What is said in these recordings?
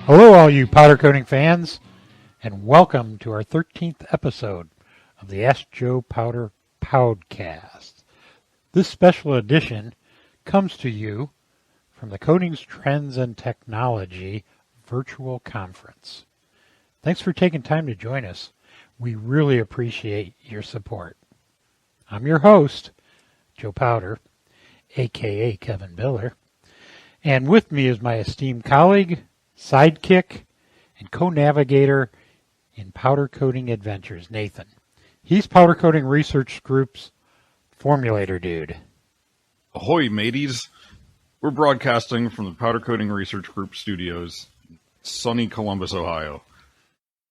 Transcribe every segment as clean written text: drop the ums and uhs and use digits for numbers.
Hello, all you powder coating fans, and welcome to our 13th episode of the Ask Joe Powder Powdcast. This special edition comes to you from the Coatings Trends and Technology virtual conference. Thanks for taking time to join us. We really appreciate your support. I'm your host, Joe Powder, aka Kevin Biller, and with me is my esteemed colleague, sidekick, and co-navigator in powder coating adventures, Nathan. He's Powder Coating Research Group's formulator dude. Ahoy, mateys. We're broadcasting from the Powder Coating Research Group studios, sunny Columbus, Ohio.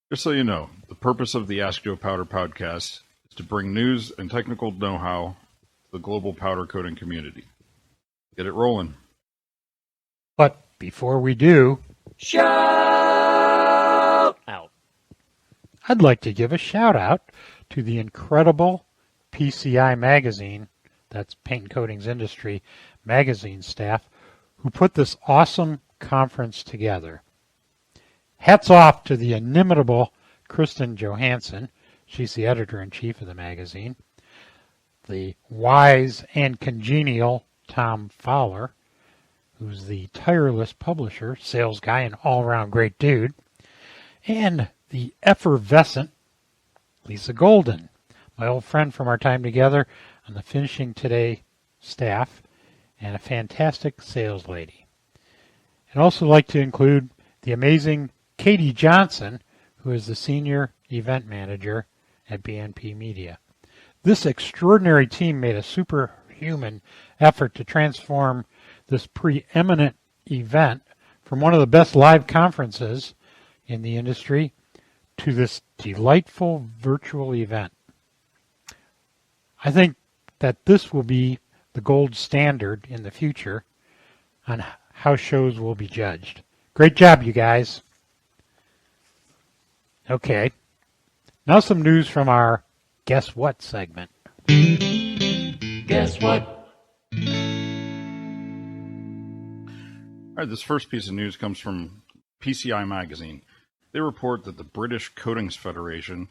Just so you know, the purpose of the Ask Joe Powder podcast is to bring news and technical know-how to the global powder coating community. Get it rolling. But before we do, Shout out. I'd like to give a shout out to the incredible PCI magazine, that's Paint and Coatings Industry magazine staff, who put this awesome conference together. Hats off to the inimitable Kristen Johansson. She's the editor-in-chief of the magazine. The wise and congenial Tom Fowler, who's the tireless publisher, sales guy, and all-around great dude. And the effervescent Lisa Golden, my old friend from our time together on the Finishing Today staff, and a fantastic sales lady. I'd also like to include the amazing Katie Johnson, who is the senior event manager at BNP Media. This extraordinary team made a superhuman effort to transform this preeminent event from one of the best live conferences in the industry to this delightful virtual event. I think that this will be the gold standard in the future on how shows will be judged. Great job, you guys. Okay, now some news from our Guess What segment. Guess what? All right, this first piece of news comes from PCI Magazine. They report that the British Coatings Federation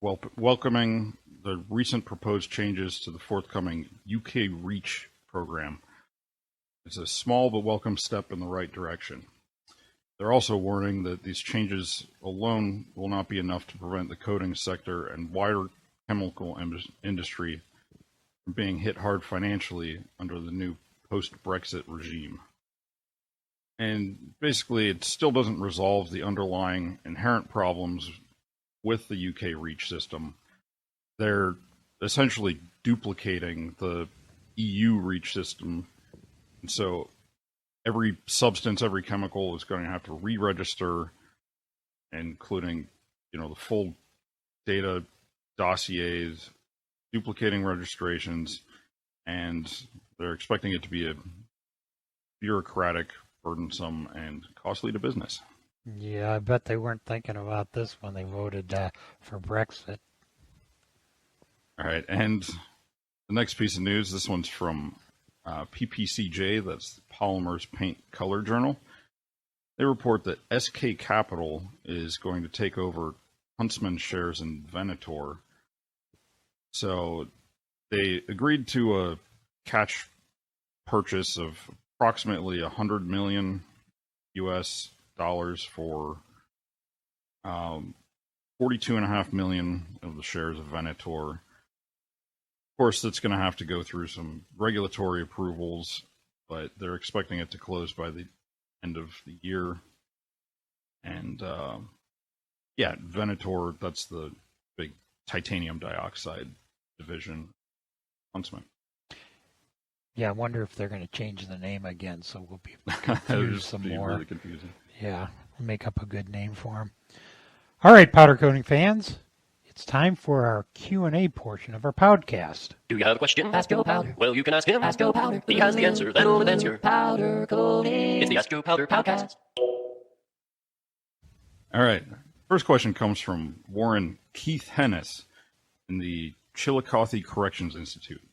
welcoming the recent proposed changes to the forthcoming UK REACH program. It's a small but welcome step in the right direction. They're also warning that these changes alone will not be enough to prevent the coating sector and wider chemical industry from being hit hard financially under the new post-Brexit regime. And basically, it still doesn't resolve the underlying inherent problems with the UK REACH system. They're essentially duplicating the EU REACH system. And so every substance, every chemical is going to have to re-register, including, the full data dossiers, duplicating registrations, and they're expecting it to be a bureaucratic, burdensome, and costly to business. Yeah, I bet they weren't thinking about this when they voted for Brexit. All right, and the next piece of news, this one's from PPCJ, that's Polymers Paint Color Journal. They report that SK Capital is going to take over Huntsman shares in Venator. So they agreed to a catch purchase of approximately $100 million US for 42.5 million of the shares of Venator. Of course, that's going to have to go through some regulatory approvals, but they're expecting it to close by the end of the year. And Venator, that's the big titanium dioxide division, Huntsman. Yeah, I wonder if they're going to change the name again, so we'll be confused some more. Really confusing. Yeah, we'll make up a good name for them. All right, powder coating fans, it's time for our Q&A portion of our podcast. Do you have a question? Ask Joe Powder. Well, you can ask him. Ask Joe Powder. He has the answer. That'll answer. Powder coating. It's the Ask Joe Powder podcast. All right. First question comes from Warren Keith Hennis in the Chillicothe Corrections Institute.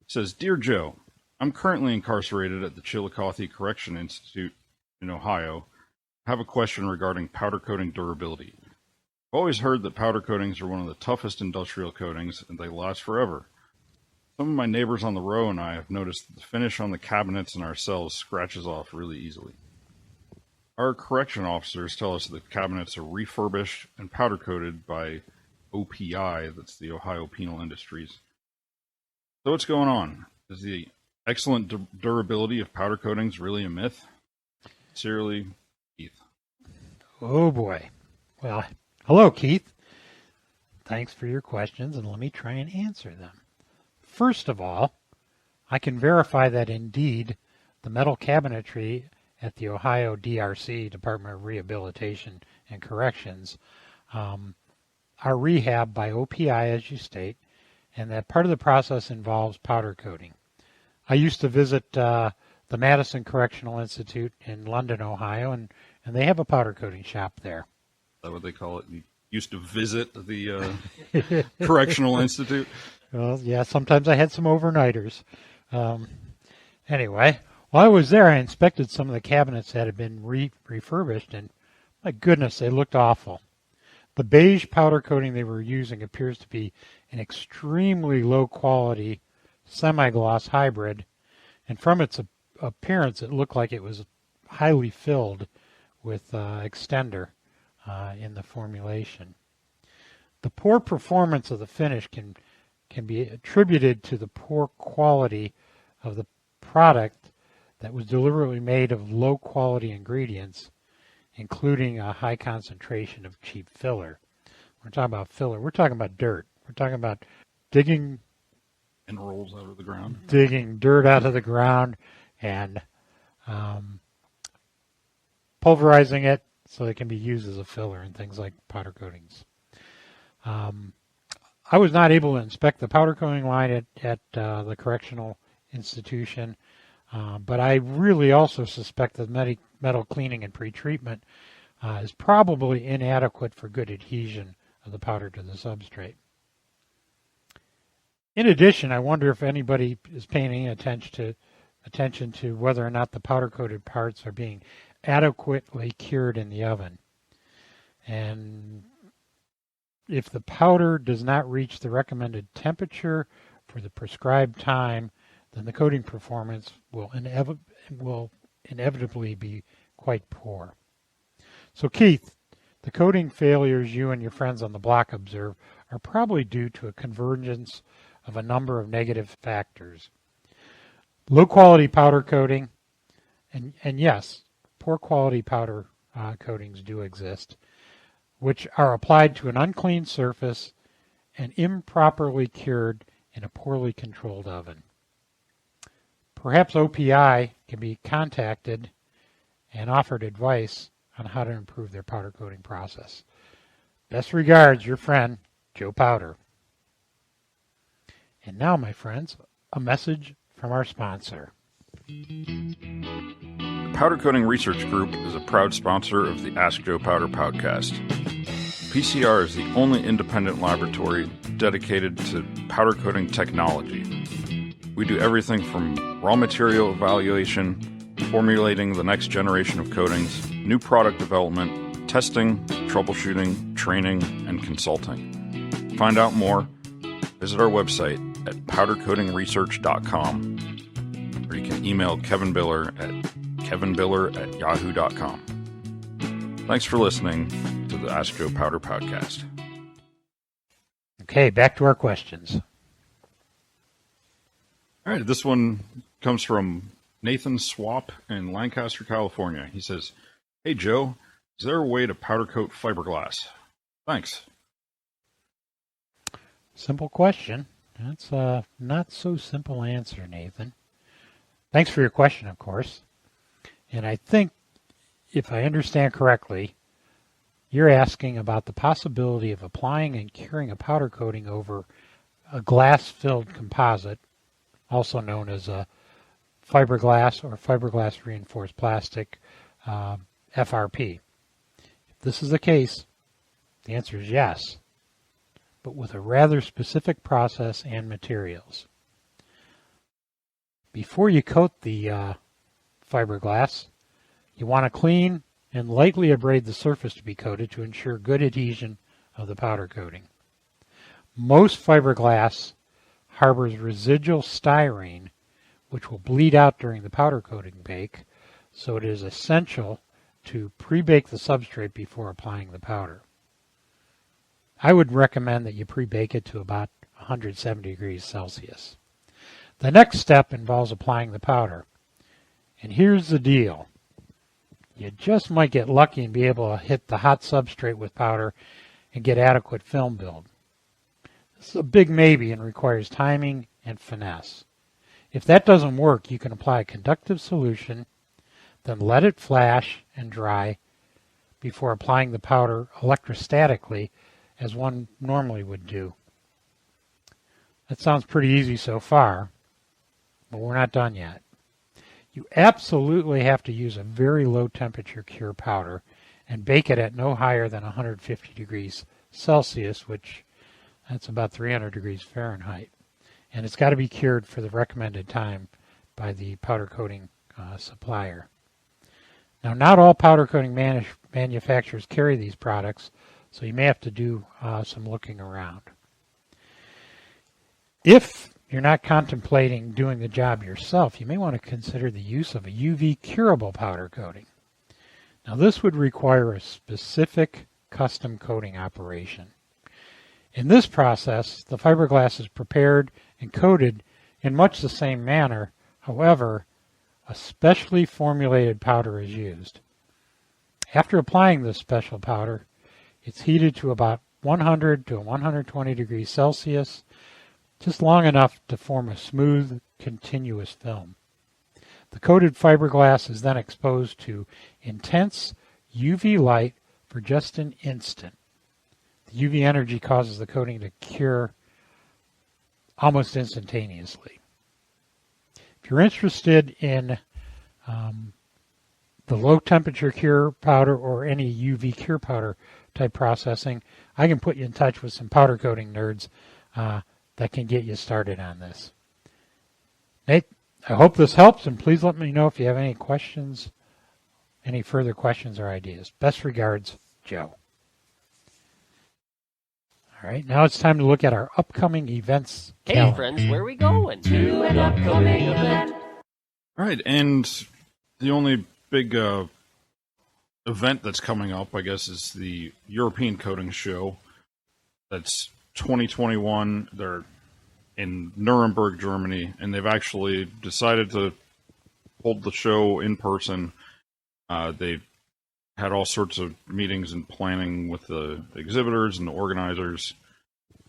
It says, Dear Joe, I'm currently incarcerated at the Chillicothe Correction Institute in Ohio have a question regarding powder coating durability. I've always heard that powder coatings are one of the toughest industrial coatings and they last forever. Some of my neighbors on the row and I have noticed that the finish on the cabinets in our cells scratches off really easily. Our correction officers tell us that cabinets are refurbished and powder coated by OPI, that's the Ohio Penal Industries. So what's going on? Is the excellent durability of powder coatings really a myth? Sincerely, Keith. Oh boy. Well, hello, Keith. Thanks for your questions, and let me try and answer them. First of all, I can verify that indeed the metal cabinetry at the Ohio DRC, Department of Rehabilitation and Corrections, are rehabbed by OPI, as you state, and that part of the process involves powder coating. I used to visit the Madison Correctional Institute in London, Ohio, and they have a powder coating shop there. Is that what they call it? You used to visit the Correctional Institute? Well, yeah, sometimes I had some overnighters. Anyway, while I was there, I inspected some of the cabinets that had been refurbished, and my goodness, they looked awful. The beige powder coating they were using appears to be an extremely low-quality semi-gloss hybrid, and from its appearance, it looked like it was highly filled with extender in the formulation. The poor performance of the finish can be attributed to the poor quality of the product that was deliberately made of low-quality ingredients, including a high concentration of cheap filler. We're talking about filler. We're talking about dirt. We're talking about digging Minerals out of the ground. Digging dirt out of the ground and pulverizing it so it can be used as a filler in things like powder coatings. I was not able to inspect the powder coating line at the correctional institution, but I really also suspect that metal cleaning and pretreatment is probably inadequate for good adhesion of the powder to the substrate. In addition, I wonder if anybody is paying attention to whether or not the powder-coated parts are being adequately cured in the oven. And if the powder does not reach the recommended temperature for the prescribed time, then the coating performance will inevitably be quite poor. So Keith, the coating failures you and your friends on the block observe are probably due to a convergence of a number of negative factors. Low quality powder coating, and yes, poor quality powder coatings do exist, which are applied to an unclean surface and improperly cured in a poorly controlled oven. Perhaps OPI can be contacted and offered advice on how to improve their powder coating process. Best regards, your friend, Joe Powder. And now, my friends, a message from our sponsor. The Powder Coating Research Group is a proud sponsor of the Ask Joe Powder podcast. PCR is the only independent laboratory dedicated to powder coating technology. We do everything from raw material evaluation, formulating the next generation of coatings, new product development, testing, troubleshooting, training, and consulting. To find out more, visit our website at powdercoatingresearch.com, or you can email Kevin Biller at kevinbiller@yahoo.com. Thanks for listening to the Ask Joe Powder podcast. Okay, back to our questions. All right, this one comes from Nathan Swap in Lancaster, California. He says, "Hey Joe, is there a way to powder coat fiberglass? Thanks." Simple question. That's a not so simple answer, Nathan. Thanks for your question, of course. And I think, if I understand correctly, you're asking about the possibility of applying and curing a powder coating over a glass-filled composite, also known as a fiberglass or fiberglass reinforced plastic, FRP. If this is the case, the answer is yes, but with a rather specific process and materials. Before you coat the fiberglass, you want to clean and lightly abrade the surface to be coated to ensure good adhesion of the powder coating. Most fiberglass harbors residual styrene, which will bleed out during the powder coating bake, so it is essential to pre-bake the substrate before applying the powder. I would recommend that you pre-bake it to about 170 degrees Celsius. The next step involves applying the powder. And here's the deal. You just might get lucky and be able to hit the hot substrate with powder and get adequate film build. This is a big maybe and requires timing and finesse. If that doesn't work, you can apply a conductive solution, then let it flash and dry before applying the powder electrostatically as one normally would do. That sounds pretty easy so far, but we're not done yet. You absolutely have to use a very low temperature cure powder and bake it at no higher than 150 degrees Celsius, which that's about 300 degrees Fahrenheit. And it's got to be cured for the recommended time by the powder coating supplier. Now, not all powder coating manufacturers carry these products, so you may have to do some looking around. If you're not contemplating doing the job yourself, you may want to consider the use of a UV curable powder coating. Now, this would require a specific custom coating operation. In this process, the fiberglass is prepared and coated in much the same manner. However, a specially formulated powder is used. After applying this special powder, it's heated to about 100 to 120 degrees Celsius, just long enough to form a smooth, continuous film. The coated fiberglass is then exposed to intense UV light for just an instant. The UV energy causes the coating to cure almost instantaneously. If you're interested in the low temperature cure powder or any UV cure powder type processing, I can put you in touch with some powder coating nerds that can get you started on this. Nate, I hope this helps, and please let me know if you have any questions, any further questions or ideas. Best regards, Joe. All right, now it's time to look at our upcoming events calendar. Hey, friends, where are we going? To an upcoming event. All right, and the only big event that's coming up, I guess, is the European Coating Show. That's 2021. They're in Nuremberg, Germany, and they've actually decided to hold the show in person. They've had all sorts of meetings and planning with the exhibitors and the organizers,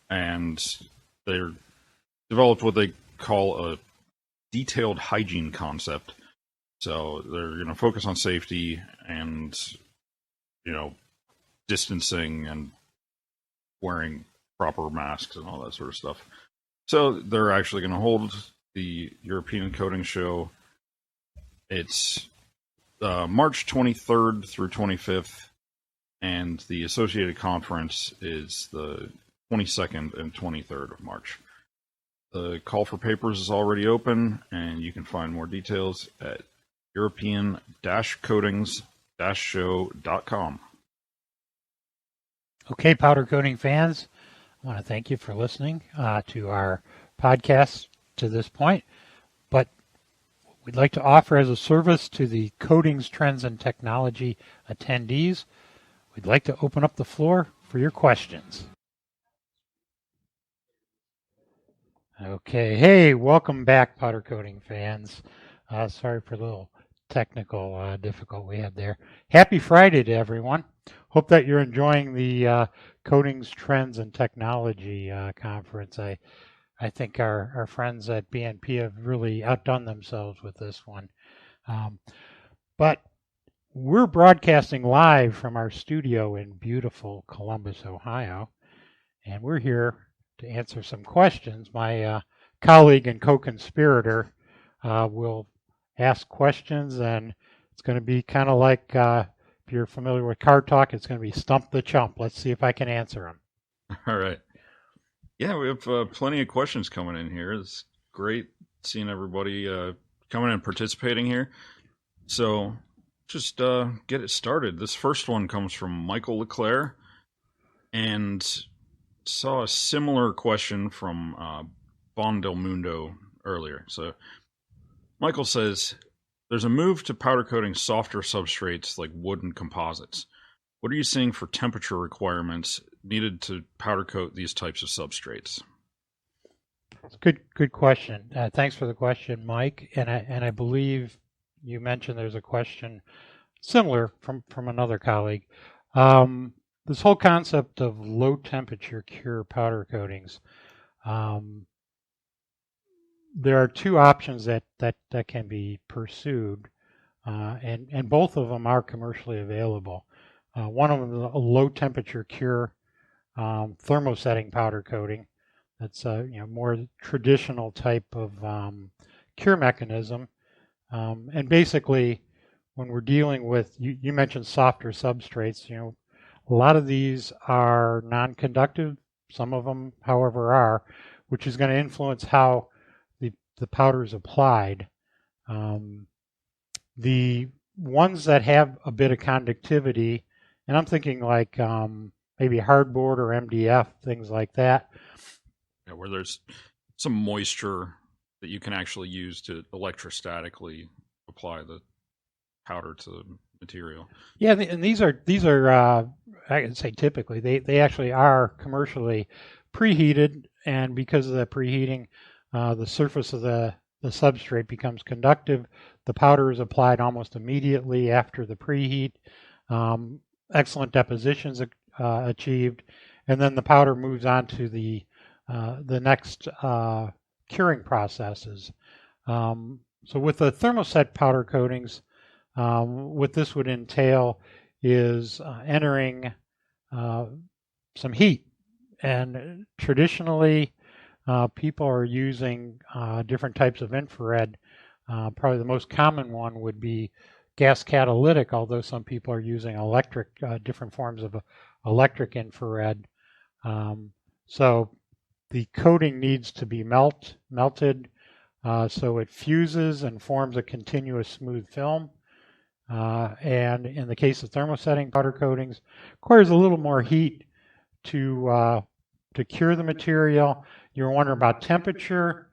and they're developed what they call a detailed hygiene concept. So they're going to focus on safety and, distancing and wearing proper masks and all that sort of stuff. So they're actually going to hold the European Coating Show. It's March 23rd through 25th, and the associated conference is the 22nd and 23rd of March. The call for papers is already open, and you can find more details at European-Coatings-Show.com. Okay, powder coating fans, I want to thank you for listening to our podcast to this point. But we'd like to offer as a service to the Coatings, Trends, and Technology attendees, we'd like to open up the floor for your questions. Okay, hey, welcome back, powder coating fans. Sorry for the little technical difficulty we had there. Happy Friday to everyone. Hope that you're enjoying the Coatings, Trends, and Technology conference. I think our friends at BNP have really outdone themselves with this one. But we're broadcasting live from our studio in beautiful Columbus, Ohio, and we're here to answer some questions. My colleague and co-conspirator will ask questions, and it's going to be kind of like, if you're familiar with Card Talk, it's going to be Stump the Chump. Let's see if I can answer them. All right. Yeah, we have plenty of questions coming in here. It's great seeing everybody coming and participating here. So just get it started. This first one comes from Michael Leclerc, and saw a similar question from Bon Del Mundo earlier. So Michael says, there's a move to powder coating softer substrates like wood and composites. What are you seeing for temperature requirements needed to powder coat these types of substrates? Good question. Thanks for the question, Mike. And I believe you mentioned there's a question similar from another colleague. This whole concept of low temperature cure powder coatings. There are two options that can be pursued, and both of them are commercially available. One of them is a low temperature cure thermosetting powder coating. That's more traditional type of cure mechanism, and basically when we're dealing with you mentioned softer substrates, a lot of these are non-conductive. Some of them, however, are, which is going to influence how the powder is applied. The ones that have a bit of conductivity, and I'm thinking like maybe hardboard or MDF, things like that. Yeah, where there's some moisture that you can actually use to electrostatically apply the powder to the material. Yeah, and these are I can say typically they actually are commercially preheated, and because of the preheating, the surface of the substrate becomes conductive. The powder is applied almost immediately after the preheat. Excellent depositions achieved, and then the powder moves on to the next curing processes. So with the thermoset powder coatings, what this would entail is entering some heat. And traditionally, people are using different types of infrared. Probably the most common one would be gas catalytic, although some people are using electric, different forms of electric infrared. So the coating needs to be melted so it fuses and forms a continuous smooth film. And in the case of thermosetting powder coatings, requires a little more heat to cure the material. You're wondering about temperature.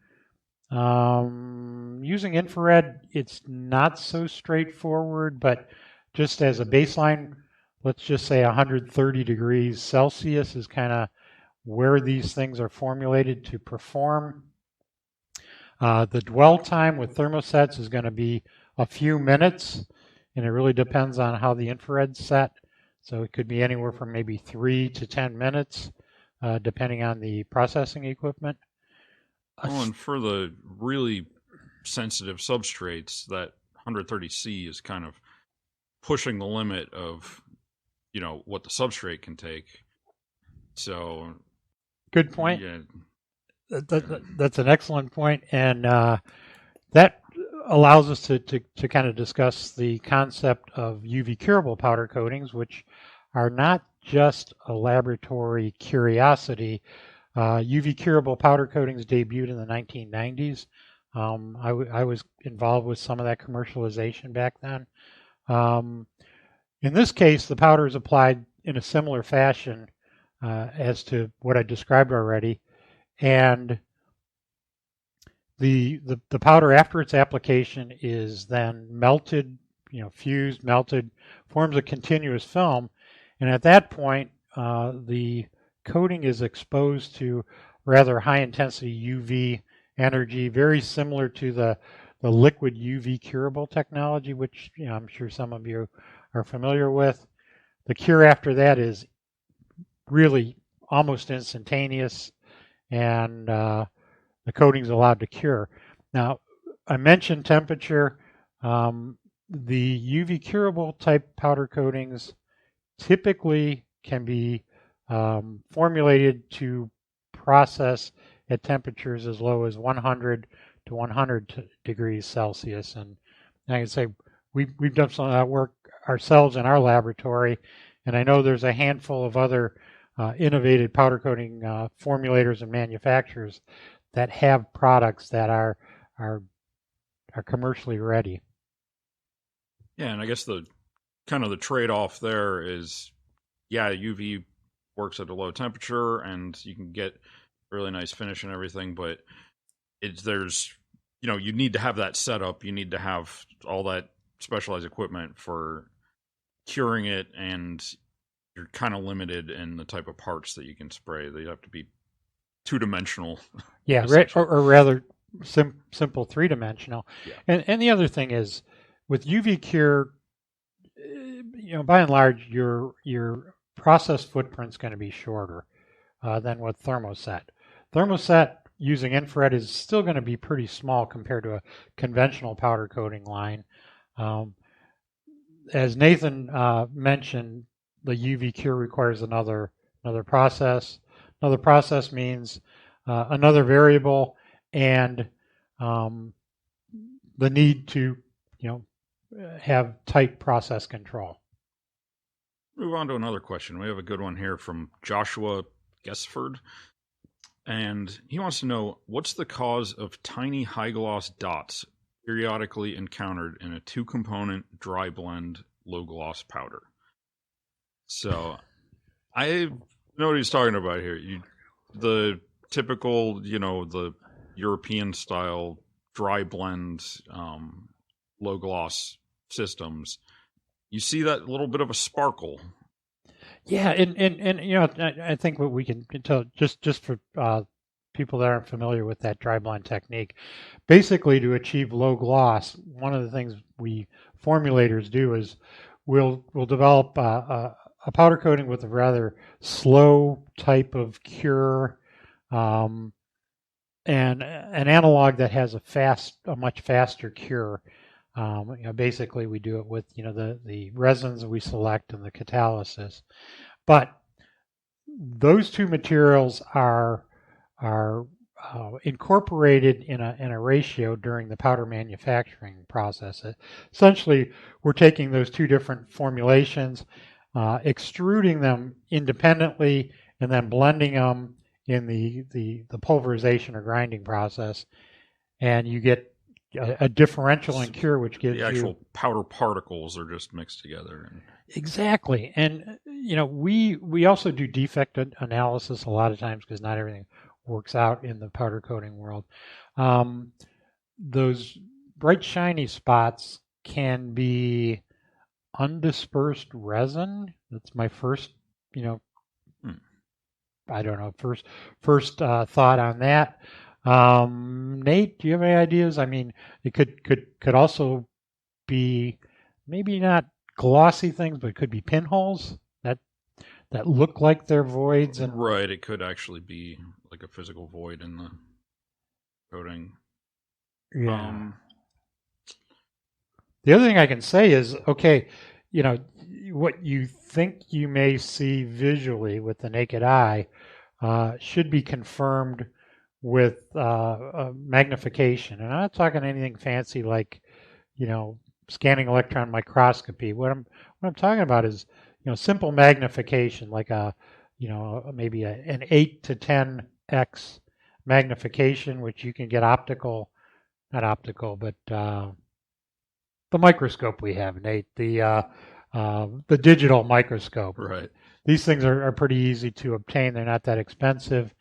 Using infrared, it's not so straightforward, but just as a baseline, let's just say 130 degrees Celsius is kind of where these things are formulated to perform. The dwell time with thermosets is going to be a few minutes, and it really depends on how the infrared's set. So it could be anywhere from maybe 3 to 10 minutes, depending on the processing equipment. Oh, and for the really sensitive substrates, that 130C is kind of pushing the limit of, what the substrate can take. So, good point. Yeah. That's an excellent point, and that allows us to kind of discuss the concept of UV curable powder coatings, which are not just a laboratory curiosity. UV curable powder coatings debuted in the 1990s. I was involved with some of that commercialization back then. In this case, the powder is applied in a similar fashion as to what I described already, and the powder after its application is then melted, fused, melted, forms a continuous film, and at that point, the coating is exposed to rather high intensity UV energy, very similar to the liquid UV curable technology, which I'm sure some of you are familiar with. The cure after that is really almost instantaneous, and the coating is allowed to cure. Now, I mentioned temperature. The UV curable type powder coatings typically can be formulated to process at temperatures as low as 100 to 100 degrees Celsius. And I can say we've done some of that work ourselves in our laboratory, and I know there's a handful of other innovative powder coating formulators and manufacturers that have products that are commercially ready. Yeah, and I guess the kind of the trade-off there is, yeah, UV works at a low temperature and you can get really nice finish and everything, but there's you need to have that setup, you need to have all that specialized equipment for curing it, and you're kind of limited in the type of parts that you can spray. They have to be two-dimensional. Yeah, or rather simple three-dimensional. Yeah. And the other thing is, with UV cure, by and large, your process footprint's going to be shorter than with thermoset. Thermoset using infrared is still going to be pretty small compared to a conventional powder coating line. As Nathan mentioned, the UV cure requires another process. Another process means another variable and the need to have tight process control. Move on to another question. We have a good one here from Joshua Gesford. And he wants to know, what's the cause of tiny high gloss dots periodically encountered in a 2-component dry blend low gloss powder? So I know what he's talking about here. The typical, the European style dry blend low gloss systems, you see that little bit of a sparkle. Yeah, and I think what we can tell, just for people that aren't familiar with that dry blend technique, basically to achieve low gloss, one of the things we formulators do is we'll develop a powder coating with a rather slow type of cure, and an analog that has a much faster cure. Basically, we do it with the resins we select and the catalysis, but those two materials are incorporated in a ratio during the powder manufacturing process. Essentially, we're taking those two different formulations, extruding them independently, and then blending them in the pulverization or grinding process, and you get a differential in cure, which gives the actual powder particles are just mixed together. Exactly. And we also do defect analysis a lot of times because not everything works out in the powder coating world. Those bright shiny spots can be undispersed resin. That's my first I don't know, first thought on that. Nate, do you have any ideas? I mean, it could also be maybe not glossy things, but it could be pinholes that look like they're voids. And right, it could actually be like a physical void in the coating. Yeah. The other thing I can say is, okay, what you think you may see visually with the naked eye should be confirmed with magnification. And I'm not talking anything fancy like, scanning electron microscopy. What I'm talking about is, simple magnification, like maybe an 8 to 10x magnification, which you can get not optical, but the microscope we have, Nate, the digital microscope. Right. These things are pretty easy to obtain. They're not that expensive.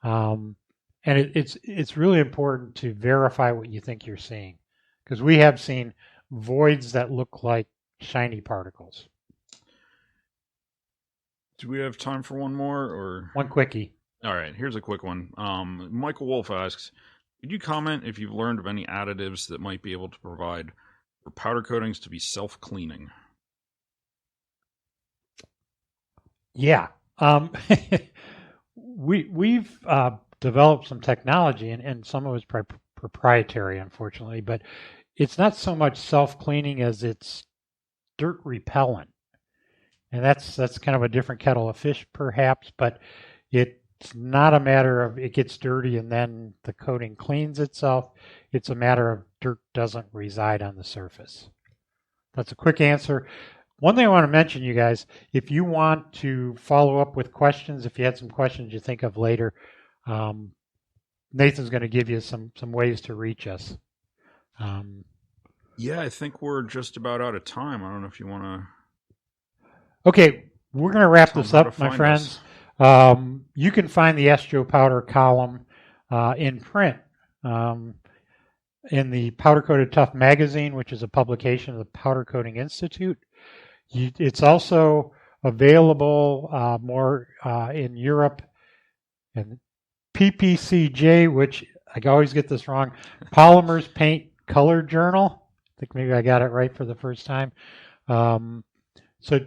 And it's really important to verify what you think you're seeing, because we have seen voids that look like shiny particles. Do we have time for one more, or one quickie? All right, here's a quick one. Michael Wolf asks, could you comment if you've learned of any additives that might be able to provide for powder coatings to be self-cleaning? Yeah. We've developed some technology, and some of it's proprietary, unfortunately, but it's not so much self-cleaning as it's dirt repellent. And that's kind of a different kettle of fish, perhaps, but it's not a matter of it gets dirty and then the coating cleans itself. It's a matter of dirt doesn't reside on the surface. That's a quick answer. One thing I want to mention, you guys, if you want to follow up with questions, if you had some questions you think of later, Nathan's going to give you some ways to reach us. Yeah, I think we're just about out of time. I don't know if you want to Okay, we're going to wrap tell this them how to up, my find friends. us. You can find the S. Joe Powder column in print in the Powder Coated Tough magazine, which is a publication of the Powder Coating Institute. It's also available more in Europe and PPCJ, which I always get this wrong, Polymers Paint Color Journal. I think maybe I got it right for the first time. So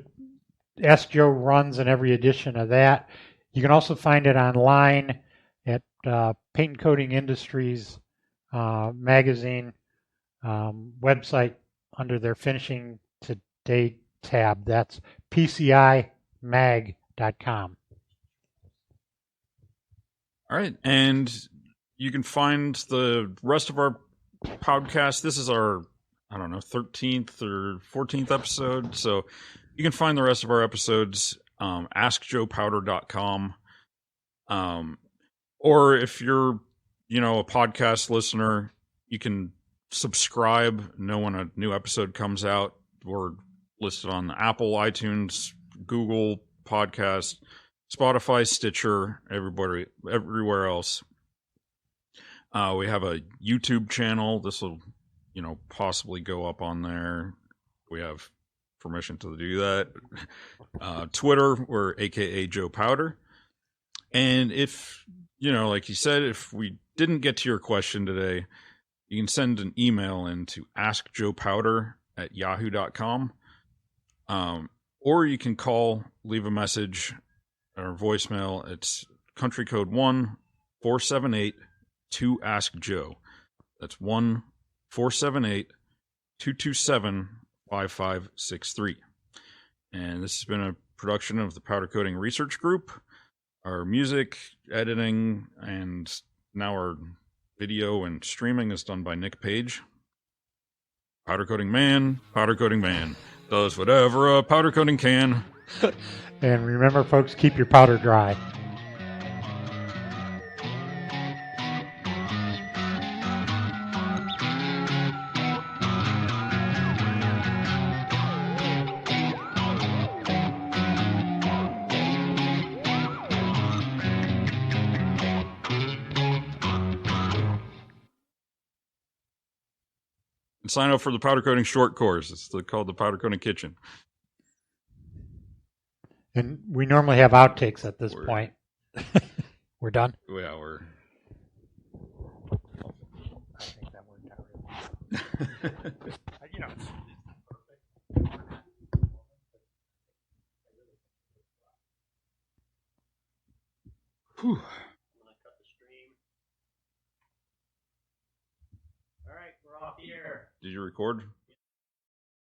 S. Joe runs in every edition of that. You can also find it online at Paint and Coating Industries magazine website under their Finishing Today tab. That's PCImag.com. All right, and you can find the rest of our podcast. This is our, 13th or 14th episode. So you can find the rest of our episodes, askjoepowder.com. Or if you're, a podcast listener, you can subscribe, know when a new episode comes out. We're listed on Apple, iTunes, Google Podcast, Spotify, Stitcher, everywhere else. We have a YouTube channel. This will, possibly go up on there. We have permission to do that. Twitter, we're AKA Joe Powder. And if, like you said, if we didn't get to your question today, you can send an email in to askjoepowder@yahoo.com. Or you can call, leave a message or voicemail. It's country code 1-478-2-ASK-JOE. That's 1-478-227-5563. And this has been a production of the Powder Coating Research Group. Our music, editing, and now our video and streaming is done by Nick Page. Powder Coating Man does whatever a powder coating can. And remember, folks, keep your powder dry. And sign up for the powder coating short course. It's called the Powder Coating Kitchen. And we normally have outtakes at this point. We're done? Yeah, we're... I think that worked out really well. Whew. All right, we're off the air. Did you record?